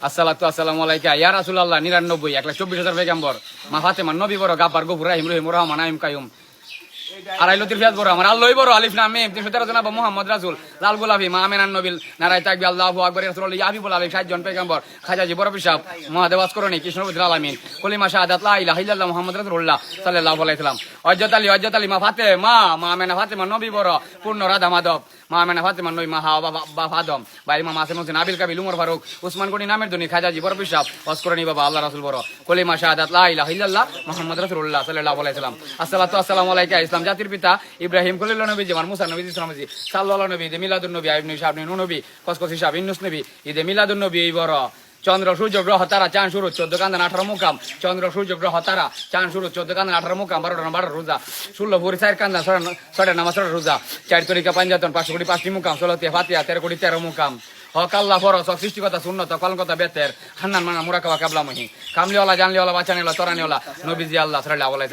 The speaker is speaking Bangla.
আসসালাতু আসসালামু আলাইকা ইয়া রাসূলুল্লাহ 99 124,000 পয়গম্বর মা ফাতেমা নবী বড় গাফার গফুর রাহিম রহিম রহমান আইম কায়ুম আড়াই লতির ফিয়াজ বড় আমার আল্লাহই বড় আলিফ লাম মিম 313 জনাব মুহাম্মদ রাসূল লাল গোলাপি মা আমিনান নবীল নারাই তাকবীর আল্লাহু আকবার রাসূলুল্লাহ ইয়া হাবিবুল আলাইহি 60 জন পয়গম্বর খাজাজি বড় পিসাব মহাদেব আসকরণী কৃষ্ণবুদ্র আলামিন কলিমা শাহাদাত লা ইলাহা ইল্লাল্লাহ মুহাম্মদ রাসূলুল্লাহ সাল্লাল্লাহু আলাইহি ওয়াসাল্লাম হযরত আলী মা ফাতেমা মা আমিনা ফাতেমা নবী বড় পূর্ণ রাধা মাধব মা আমিনা ফাতেমা নবী মা হাওয়া বাবা আদম বা ইমাম আসিম হোসেন আবিল কাবিল উমর ফারুক উসমান গনি নামের ধনী খাজাজি বড় পিসাব আসকরণী বাবা আল্লাহ রাসূল বড় কলিমা শাহাদাত লা ইলাহা ইল্লাল্লাহ মুহাম্মদ রাসূলুল্লাহ সাল্লাল্লাহু আলাইহি ওয়াসাল্লাম আসসালাতু আসসালামু আলাইকা ইসলাম জাতির পিতা ইব্রাহিম খলিলুর নবী আমার মুসা নবী ইসলাম নবী সাল্লাল্লাহু নবী ঈদে মিলাদুন নবী আইব নবী শাহ নবী কসকসি শাহ ইউনূস নবী ঈদে মিলাদুন নবী এই বড় চন্দ্র সূর্য গ্রহ তারা চাঁদ শুরু 14 কান্দন 18 মুকাম চন্দ্র সূর্য গ্রহ তারা চাঁদ শুরু 14 কান্দন 18 মুকাম 12 রোজা 16 ভোর 4 কান্দন 6 নামাজ 6 রোজা 4 তরিকা পাঞ্জাতন 5 কোটি 5টি মুকাম 16 ফাতিহা 13 কোটি 13 মুকাম হক আল্লাহ ফরজ সৃষ্টিকতা সুন্নত কলঙ্কতা বেতের হান্নান মানা মুরাকাবা কাবলা মহি কামলিওয়ালা জানলিওয়ালা বাঁচানিওয়ালা তরানিওয়ালা নবীজি আল্লাহ সাল্লাল্লাহু আলাইহি